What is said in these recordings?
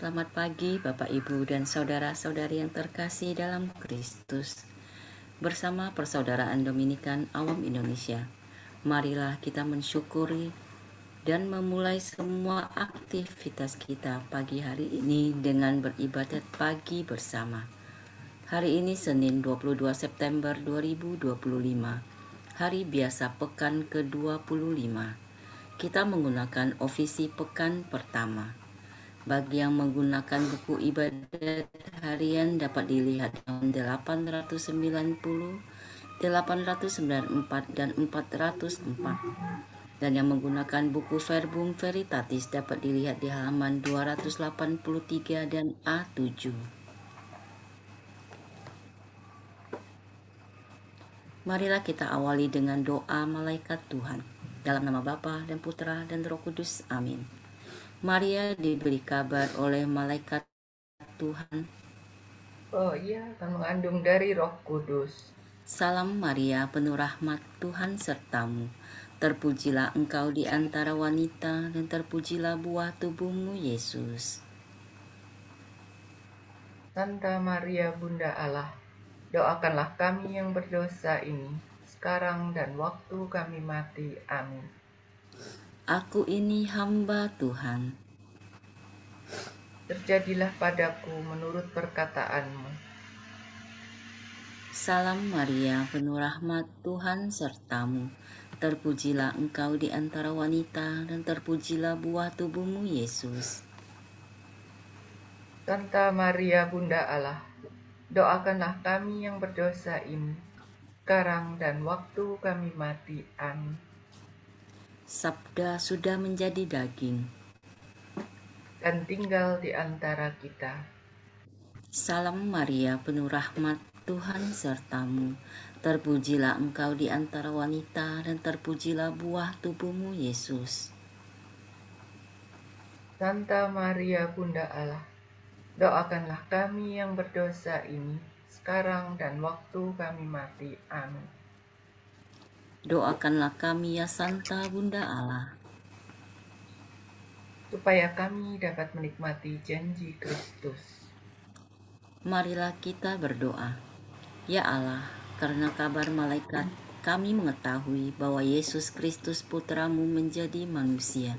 Selamat pagi Bapak Ibu dan saudara-saudari yang terkasih dalam Kristus. Bersama Persaudaraan Dominikan Awam Indonesia, marilah kita mensyukuri dan memulai semua aktivitas kita pagi hari ini dengan beribadat pagi bersama. Hari ini Senin 22 September 2025, hari biasa pekan ke-25. Kita menggunakan ofisi pekan pertama. Bagi yang menggunakan buku ibadat harian dapat dilihat tahun 890, 894, dan 404. Dan yang menggunakan buku Verbum Veritatis dapat dilihat di halaman 283 dan A7. Marilah kita awali dengan doa malaikat Tuhan. Dalam nama Bapa dan Putra dan Roh Kudus. Amin. Maria diberi kabar oleh malaikat Tuhan. Oh iya, akan mengandung dari Roh Kudus. Salam Maria, penuh rahmat, Tuhan sertamu. Terpujilah engkau di antara wanita, dan terpujilah buah tubuhmu, Yesus. Santa Maria Bunda Allah, doakanlah kami yang berdosa ini, sekarang dan waktu kami mati. Amin. Aku ini hamba Tuhan. Terjadilah padaku menurut perkataanmu. Salam Maria, penuh rahmat, Tuhan sertamu. Terpujilah engkau di antara wanita, dan terpujilah buah tubuhmu, Yesus. Santa Maria Bunda Allah, doakanlah kami yang berdosa ini, sekarang dan waktu kami mati. Amin. Sabda sudah menjadi daging Dan tinggal di antara kita. Salam Maria, penuh rahmat, Tuhan sertamu. Terpujilah engkau di antara wanita, dan terpujilah buah tubuhmu, Yesus. Santa Maria Bunda Allah, doakanlah kami yang berdosa ini, sekarang dan waktu kami mati. Amin. Doakanlah kami ya Santa Bunda Allah, supaya kami dapat menikmati janji Kristus. marilah kita berdoa. Ya Allah, karena kabar malaikat, kami mengetahui bahwa Yesus Kristus Putramu menjadi manusia.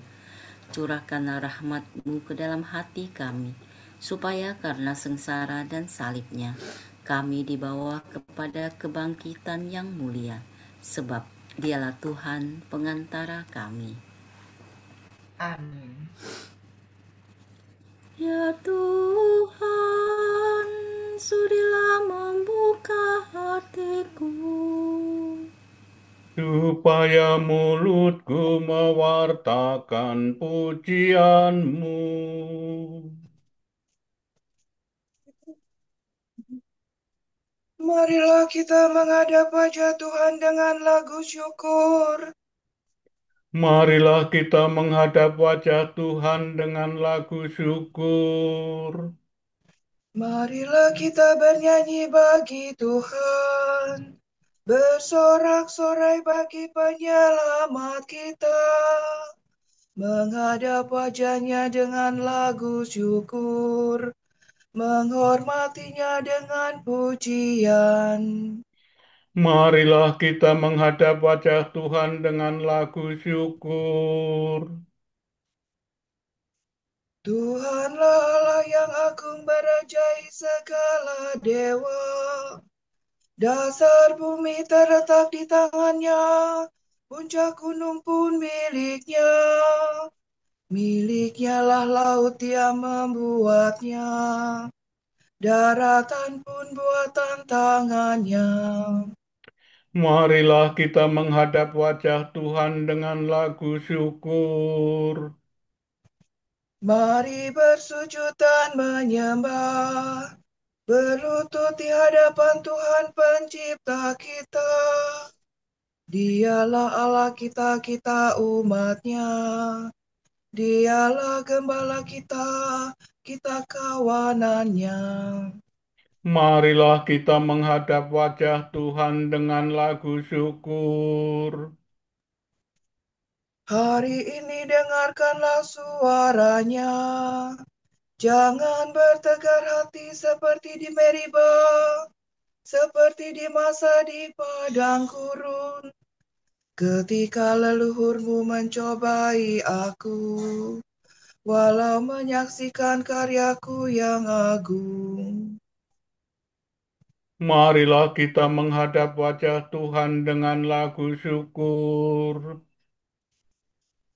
Curahkanlah rahmat-Mu ke dalam hati kami, supaya karena sengsara dan salibnya, kami dibawa kepada kebangkitan yang mulia, sebab Dialah Tuhan pengantara kami. Amin. Ya Tuhan, sudilah membuka hatiku, supaya mulutku mewartakan pujian-Mu. Marilah kita menghadap wajah Tuhan dengan lagu syukur. Marilah kita menghadap wajah Tuhan dengan lagu syukur. Marilah kita bernyanyi bagi Tuhan, bersorak-sorai bagi penyelamat kita, menghadap wajahnya dengan lagu syukur, menghormatinya dengan pujian. Marilah kita menghadap wajah Tuhan dengan lagu syukur. Tuhanlah Allah yang agung merajai segala dewa. Dasar bumi terletak di tangannya, puncak gunung pun miliknya. Miliknya lah laut dia membuatnya, daratan pun buatan tangannya. Marilah kita menghadap wajah Tuhan dengan lagu syukur. Mari bersujud dan menyembah, berlutut di hadapan Tuhan pencipta kita. Dialah Allah kita, kita umatnya. Dialah gembala kita, kita kawanannya. Marilah kita menghadap wajah Tuhan dengan lagu syukur. Hari ini dengarkanlah suaranya. Jangan bertegar hati seperti di Meriba, seperti di masa di padang gurun, ketika leluhurmu mencobai aku, walau menyaksikan karyaku yang agung. Marilah kita menghadap wajah Tuhan dengan lagu syukur.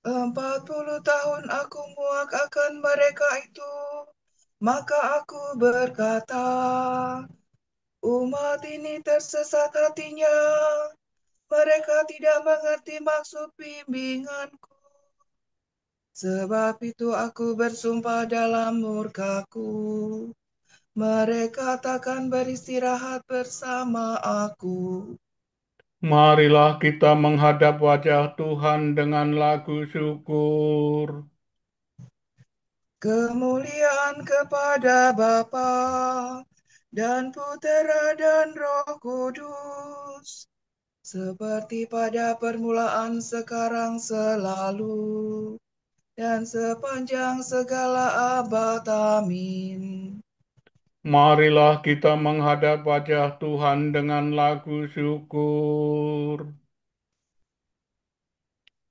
40 tahun aku muak akan mereka itu, maka aku berkata, umat ini tersesat hatinya, mereka tidak mengerti maksud bimbinganku. Sebab itu aku bersumpah dalam murkaku, mereka takkan beristirahat bersama aku. Marilah kita menghadap wajah Tuhan dengan lagu syukur. Kemuliaan kepada Bapa dan Putera dan Roh Kudus, seperti pada permulaan, sekarang, selalu, dan sepanjang segala abad. Amin. Marilah kita menghadap wajah Tuhan dengan lagu syukur.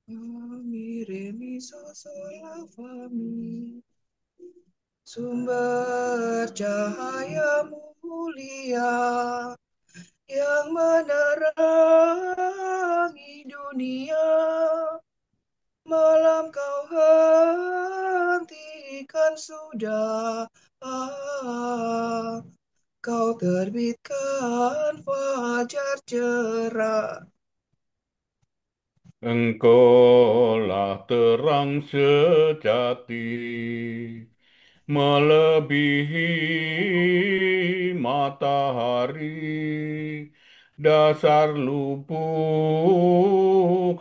Remi so la fami, sumber cahaya mulia yang menerangi dunia. Malam kau hentikan sudah, kau terbitkan fajar cerah. Engkaulah terang sejati, melebihi matahari, dasar lubuk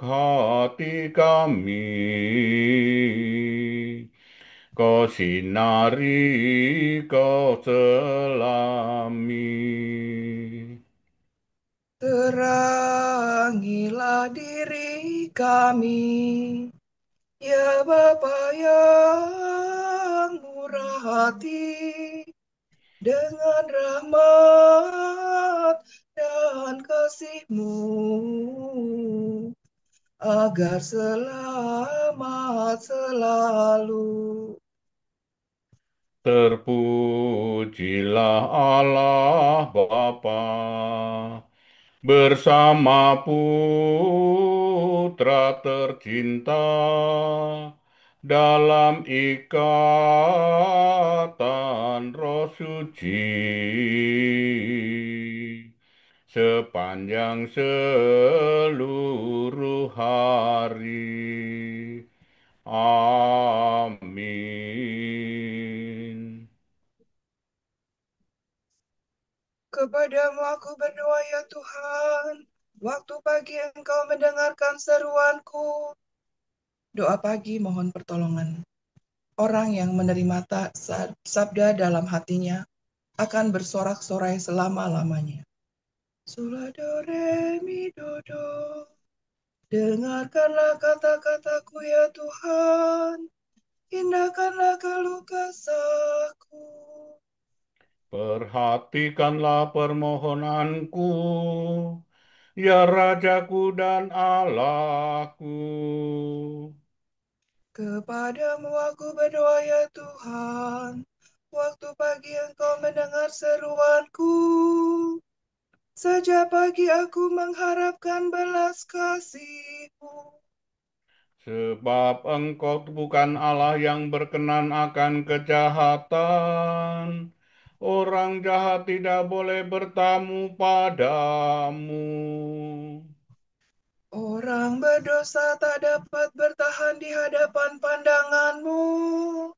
hati kami. Kau sinari, kau selami. Terangilah diri kami, ya Bapa yang murah hati, dengan rahmat dan kasih-Mu, agar selamat selalu. Terpujilah Allah Bapa bersama Putra tercinta dalam ikatan Roh Suci sepanjang seluruh hari. Amin. Kepadamu aku berdoa ya Tuhan, waktu pagi Engkau mendengarkan seruanku. Doa pagi mohon pertolongan. Orang yang menerima sabda dalam hatinya akan bersorak-sorai selama-lamanya. Sula do re mi do do. Dengarkanlah kata-kataku ya Tuhan, indahkanlah keluh kesahku. Perhatikanlah permohonanku, ya Rajaku dan Allahku. Kepadamu aku berdoa ya Tuhan, waktu pagi Engkau mendengar seruanku. Sejak pagi aku mengharapkan belas kasih-Mu. Sebab Engkau bukan Allah yang berkenan akan kejahatan. Orang jahat tidak boleh bertamu padamu. Orang berdosa tak dapat bertahan di hadapan pandangan-Mu.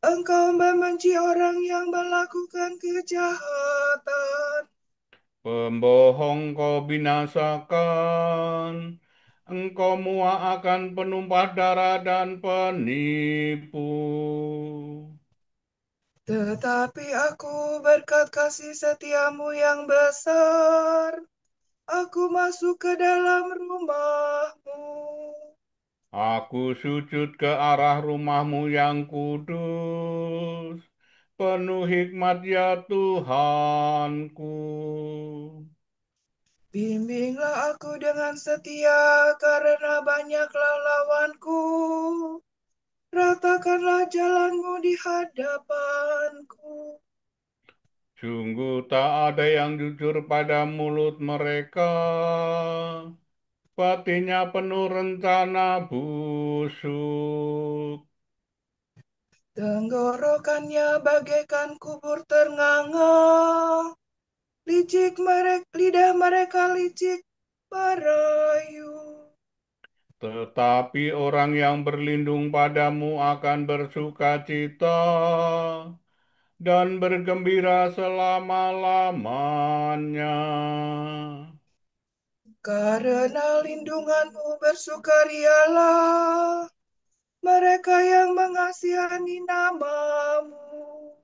Engkau membenci orang yang melakukan kejahatan. Pembohong kau binasakan, engkau muak akan penumpah darah dan penipu. Tetapi aku berkat kasih setiamu yang besar, aku masuk ke dalam rumahmu. Aku sujud ke arah rumahmu yang kudus. kudus, penuh hikmat ya Tuhanku. Bimbinglah aku dengan setia karena banyaklah lawanku. Ratakanlah jalanmu di hadapanku. Sungguh tak ada yang jujur pada mulut mereka, hatinya penuh rencana busuk. Tenggorokannya bagaikan kubur ternganga. Licik mereka, lidah mereka licik merayu. Tetapi orang yang berlindung padamu akan bersuka cita dan bergembira selama-lamanya. Karena lindunganmu bersukarialah mereka yang mengasihani namamu.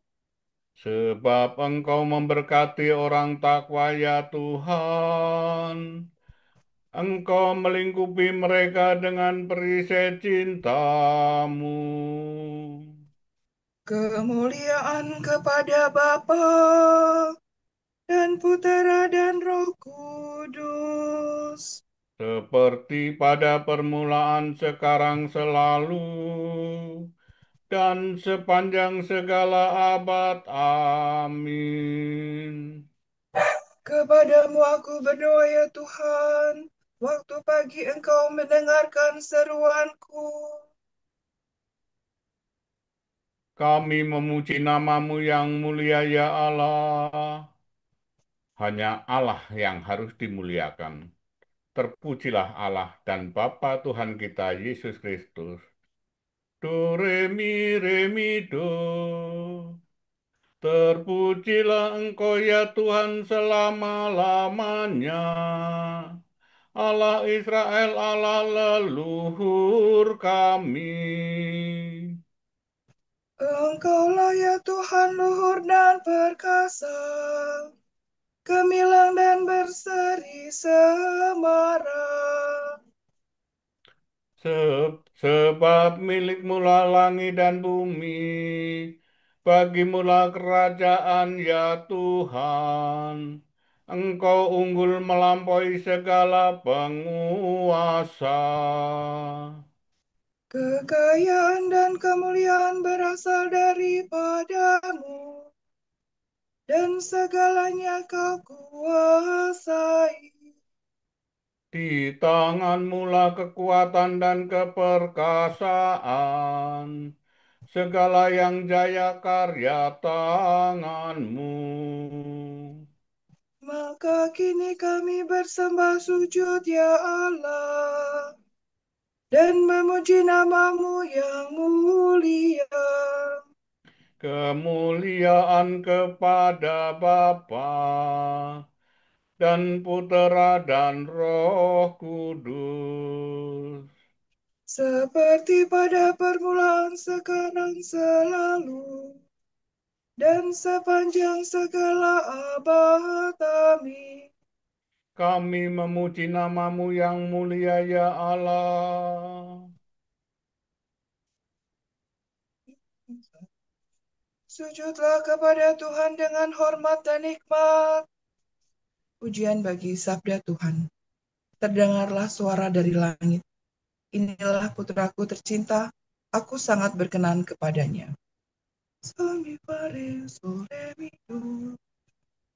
Sebab Engkau memberkati orang takwa ya Tuhan. Engkau melingkupi mereka dengan perisai cintamu. Kemuliaan kepada Bapa dan Putera dan Roh Kudus. Seperti pada permulaan, sekarang, selalu, dan sepanjang segala abad. Amin. Kepadamu aku berdoa ya Tuhan, waktu pagi Engkau mendengarkan seruanku. Kami memuji namamu yang mulia ya Allah. Hanya Allah yang harus dimuliakan. Terpujilah Allah dan Bapa Tuhan kita Yesus Kristus. Do, re, mi, do. Terpujilah Engkau ya Tuhan selama-lamanya. Allah Israel, Allah leluhur kami. Engkaulah ya Tuhan luhur dan perkasa, gemilang dan berseri semara. Sebab milikmu-lah langit dan bumi, bagimu-lah kerajaan ya Tuhan. Engkau unggul melampaui segala penguasa. Kekayaan dan kemuliaan berasal daripadamu, dan segalanya kau kuasai. Di tanganmu-lah kekuatan dan keperkasaan. Segala yang jaya karya tanganmu. Maka kini kami bersembah sujud ya Allah, dan memuji namamu yang mulia. Kemuliaan kepada Bapa dan Putera dan Roh Kudus. Seperti pada permulaan, sekarang, selalu, dan sepanjang segala abad. Amin. Kami memuji namamu yang mulia ya Allah. Sujudlah kepada Tuhan dengan hormat dan nikmat. Pujian bagi sabda Tuhan. Terdengarlah suara dari langit. Inilah putraku tercinta, aku sangat berkenan kepadanya. Sami pare sole mido.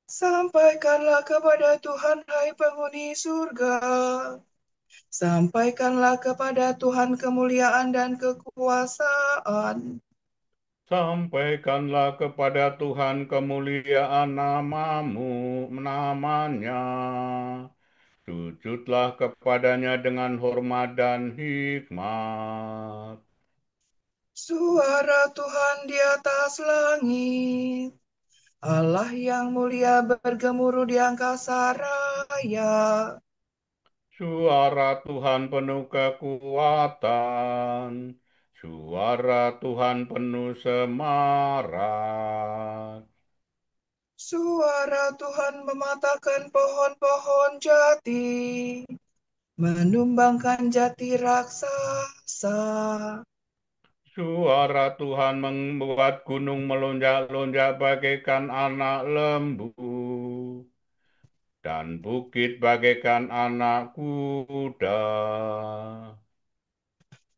Sampaikanlah kepada Tuhan, hai penghuni surga. Sampaikanlah kepada Tuhan kemuliaan dan kekuasaan. Sampaikanlah kepada Tuhan kemuliaan namanya. Sujudlah kepadanya dengan hormat dan hikmat. Suara Tuhan di atas langit. Allah yang mulia bergemuruh di angkasa raya. Suara Tuhan penuh kekuatan. Suara Tuhan penuh semarak. Suara Tuhan mematahkan pohon-pohon jati, menumbangkan jati raksasa. Suara Tuhan membuat gunung melonjak-lonjak bagaikan anak lembu, dan bukit bagaikan anak kuda.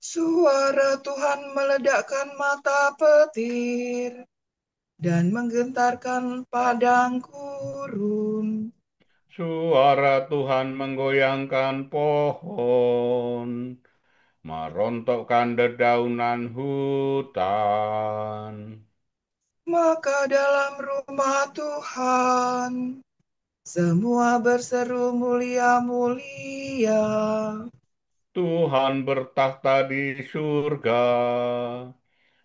Suara Tuhan meledakkan mata petir dan menggentarkan padang gurun. Suara Tuhan menggoyangkan pohon, merontokkan dedaunan hutan. Maka dalam rumah Tuhan semua berseru mulia-mulia. Tuhan bertakhta di surga,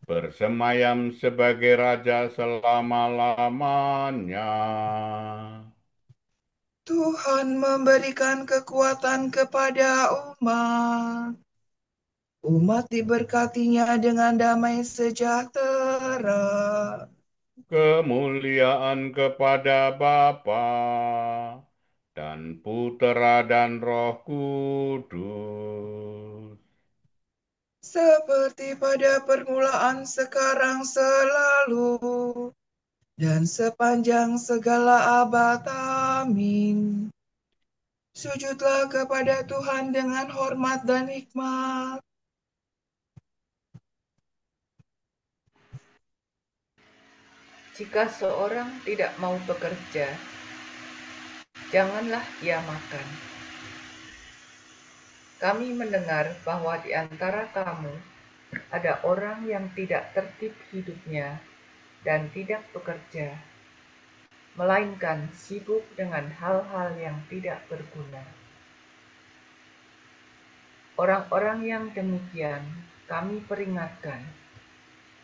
bersemayam sebagai Raja selama-lamanya. Tuhan memberikan kekuatan kepada umat. Umat diberkatinya dengan damai sejahtera. Kemuliaan kepada Bapa dan Putera dan Roh Kudus. Seperti pada permulaan, sekarang, selalu, dan sepanjang segala abad. Amin. Sujudlah kepada Tuhan dengan hormat dan hikmat. Jika seorang tidak mau bekerja, janganlah ia makan. Kami mendengar bahwa di antara kamu ada orang yang tidak tertib hidupnya dan tidak bekerja, melainkan sibuk dengan hal-hal yang tidak berguna. Orang-orang yang demikian kami peringatkan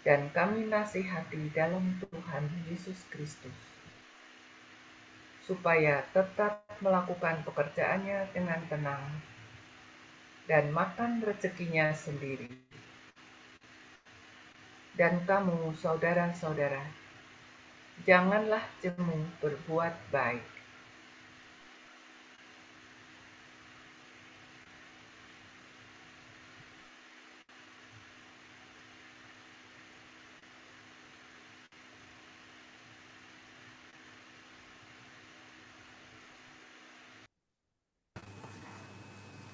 dan kami nasihati dalam Tuhan Yesus Kristus, supaya tetap melakukan pekerjaannya dengan tenang dan makan rezekinya sendiri. Dan kamu, saudara-saudara, janganlah jemu berbuat baik.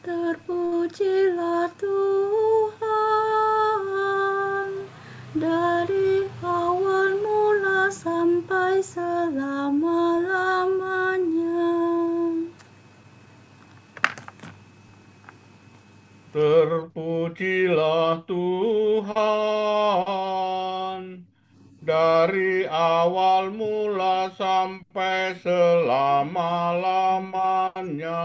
Terpujilah Tuhan dari awal mula sampai selama-lamanya. Terpujilah Tuhan dari awal mula sampai selama-lamanya.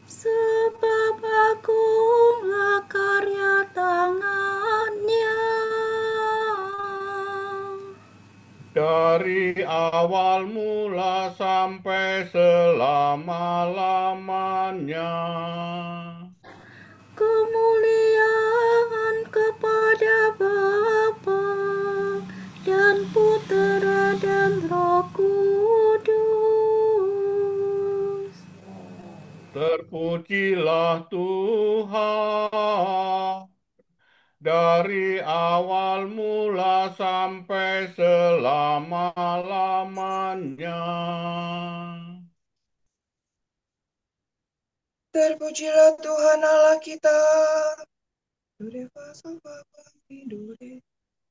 Sebab agunglah karya tangannya. Dari awal mula sampai selama-lamanya. Kemuliaan kepada Bapa dan Putera dan Roh Kudus. Terpujilah Tuhan dari awal mula sampai selama-lamanya. Terpujilah Tuhan Allah kita.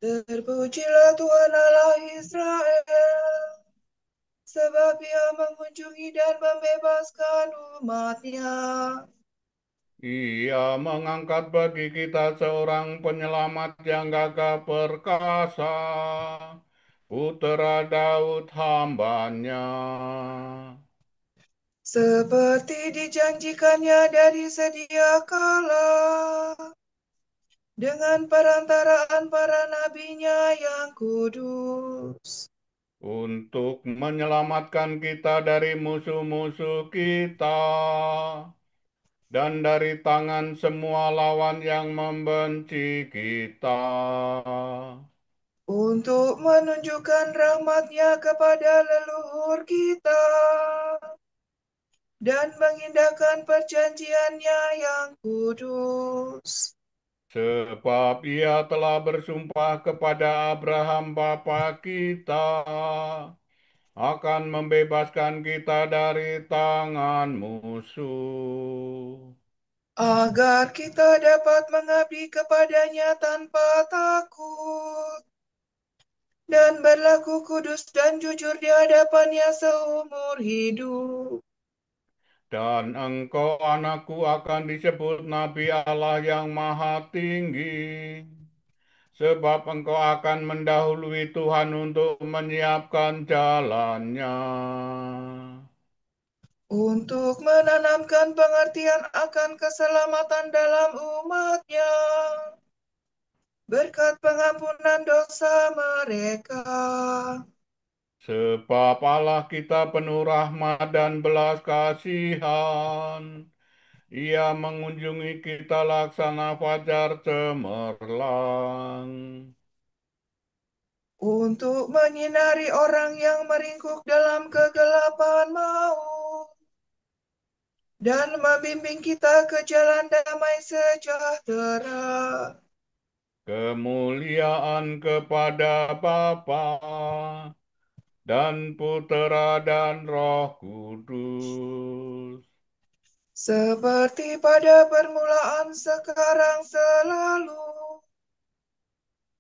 Terpujilah Tuhan Allah Israel, sebab Ia mengunjungi dan membebaskan umat-Nya. Ia mengangkat bagi kita seorang penyelamat yang gagah perkasa, Putera Daud hambanya. Seperti dijanjikannya dari sedia kala, dengan perantaraan para nabinya yang kudus. Untuk menyelamatkan kita dari musuh-musuh kita dan dari tangan semua lawan yang membenci kita. Untuk menunjukkan rahmat-Nya kepada leluhur kita dan mengindahkan perjanjian-Nya yang kudus. Sebab ia telah bersumpah kepada Abraham bapa kita akan membebaskan kita dari tangan musuh. agar kita dapat mengabdi kepadanya tanpa takut dan berlaku kudus dan jujur di hadapannya seumur hidup. Dan engkau anakku akan disebut Nabi Allah yang Maha Tinggi. Sebab engkau akan mendahului Tuhan untuk menyiapkan jalannya. Untuk menanamkan pengertian akan keselamatan dalam umatnya, berkat pengampunan dosa mereka. Sebab Allah kita penuh rahmat dan belas kasihan. Ia mengunjungi kita laksana fajar cemerlang. Untuk menyinari orang yang meringkuk dalam kegelapan maut, dan membimbing kita ke jalan damai sejahtera. Kemuliaan kepada Bapa dan Putera dan Roh Kudus. Seperti pada permulaan, sekarang, selalu,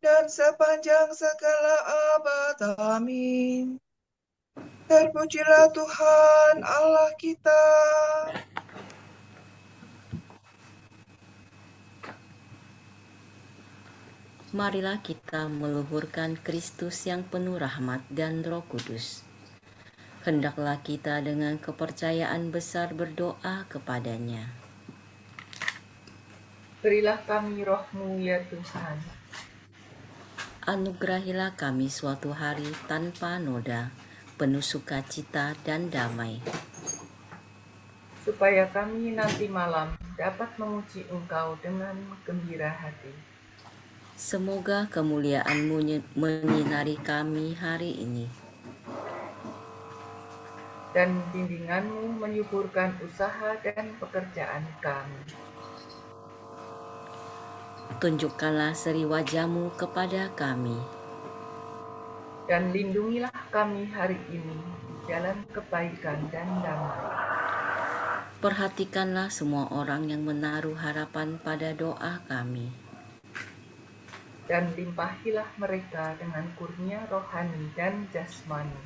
dan sepanjang segala abad. Amin. Terpujilah Tuhan Allah kita. Marilah kita meluhurkan Kristus yang penuh rahmat dan Roh Kudus. Hendaklah kita dengan kepercayaan besar berdoa kepadanya. Berilah kami roh-Mu ya Tuhan, Anugerahilah kami suatu hari tanpa noda, penuh sukacita dan damai. supaya kami nanti malam dapat memuji Engkau dengan gembira hati. Semoga kemuliaan-Mu menyinari kami hari ini. Dan bimbingan-Mu menyuburkan usaha dan pekerjaan kami. Tunjukkanlah seri wajah-Mu kepada kami. Dan lindungilah kami hari ini di jalan kebaikan dan damai. Perhatikanlah semua orang yang menaruh harapan pada doa kami. Dan limpahilah mereka dengan kurnia rohani dan jasmani.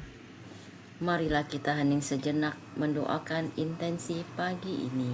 Marilah kita hening sejenak mendoakan intensi pagi ini.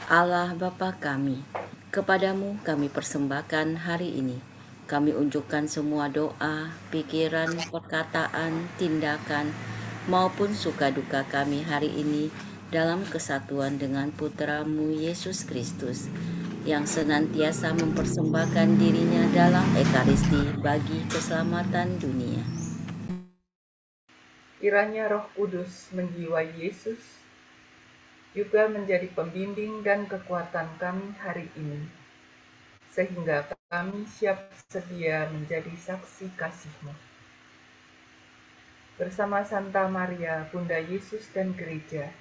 Allah Bapa kami, kepadamu kami persembahkan hari ini. Kami unjukkan semua doa, pikiran, perkataan, tindakan, maupun suka duka kami hari ini dalam kesatuan dengan Putra-Mu Yesus Kristus, yang senantiasa mempersembahkan dirinya dalam Ekaristi bagi keselamatan dunia. Kiranya Roh Kudus menjiwai Yesus, juga menjadi pembimbing dan kekuatan kami hari ini, sehingga kami siap sedia menjadi saksi kasih-Mu. Bersama Santa Maria, Bunda Yesus dan Gereja,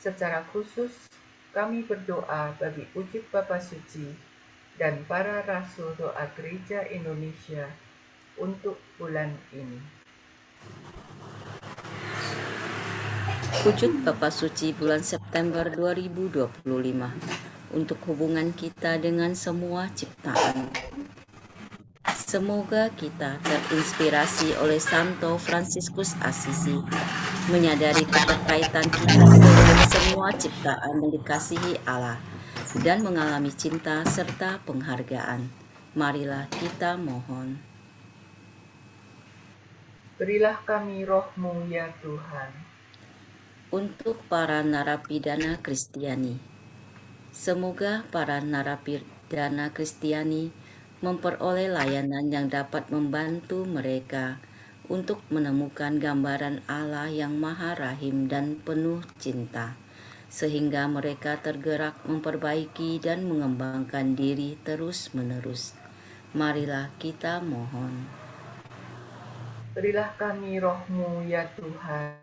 secara khusus kami berdoa bagi wujud Bapa Suci dan para Rasul Doa Gereja Indonesia untuk bulan ini. Wujud Bapa Suci bulan September 2025 untuk hubungan kita dengan semua ciptaan. Semoga kita terinspirasi oleh Santo Fransiskus Assisi, menyadari keterkaitan kita dengan semua ciptaan yang dikasihi Allah dan mengalami cinta serta penghargaan. Marilah kita mohon. Berilah kami roh-Mu ya Tuhan. Untuk para narapidana Kristiani, semoga para narapidana Kristiani memperoleh layanan yang dapat membantu mereka untuk menemukan gambaran Allah yang Maha Rahim dan penuh cinta, sehingga mereka tergerak memperbaiki dan mengembangkan diri terus-menerus. Marilah kita mohon. Berilah kami roh-Mu ya Tuhan.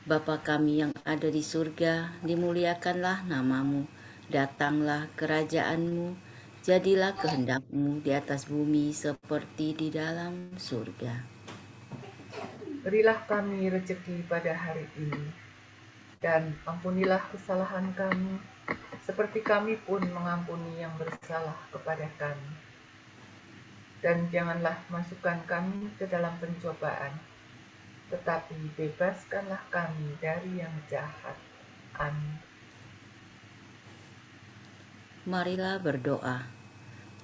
Bapa kami yang ada di surga, dimuliakanlah nama-Mu, datanglah kerajaan-Mu, jadilah kehendak-Mu di atas bumi seperti di dalam surga. Berilah kami rezeki pada hari ini, dan ampunilah kesalahan kami, seperti kami pun mengampuni yang bersalah kepada kami. Dan janganlah masukkan kami ke dalam pencobaan, tetapi bebaskanlah kami dari yang jahat. Amin. Marilah berdoa.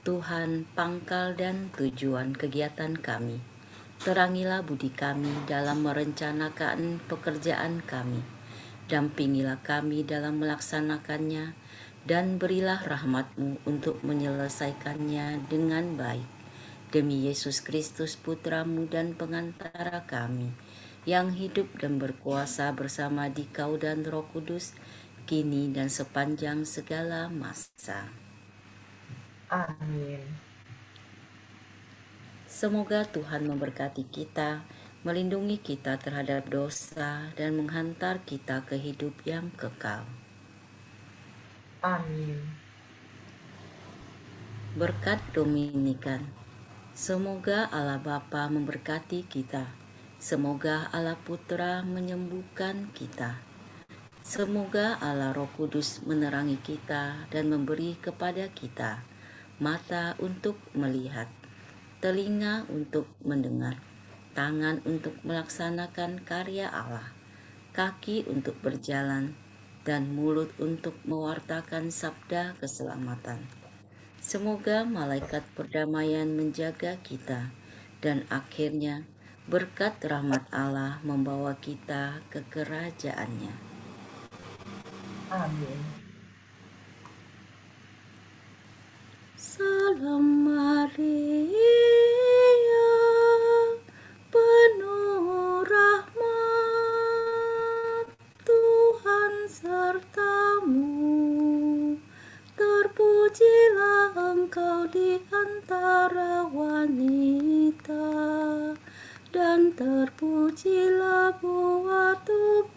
Tuhan, pangkal dan tujuan kegiatan kami, terangilah budi kami dalam merencanakan pekerjaan kami, dampingilah kami dalam melaksanakannya, dan berilah rahmat-Mu untuk menyelesaikannya dengan baik. Demi Yesus Kristus, Putra-Mu dan pengantara kami, yang hidup dan berkuasa bersama Dikau dan Roh Kudus, kini dan sepanjang segala masa. Amin. Semoga Tuhan memberkati kita, melindungi kita terhadap dosa, dan menghantar kita ke hidup yang kekal. Amin. Berkat Dominikan. Semoga Allah Bapa memberkati kita. Semoga Allah Putra menyembuhkan kita. Semoga Allah Roh Kudus menerangi kita dan memberi kepada kita mata untuk melihat, telinga untuk mendengar, tangan untuk melaksanakan karya Allah, kaki untuk berjalan, dan mulut untuk mewartakan sabda keselamatan. Semoga malaikat perdamaian menjaga kita, dan akhirnya berkat rahmat Allah membawa kita ke kerajaan-Nya. Amin. Salam Maria, penuh rahmat, Tuhan serta-Mu. Terpujilah Engkau di antara wanita, dan terpujilah buah tubuh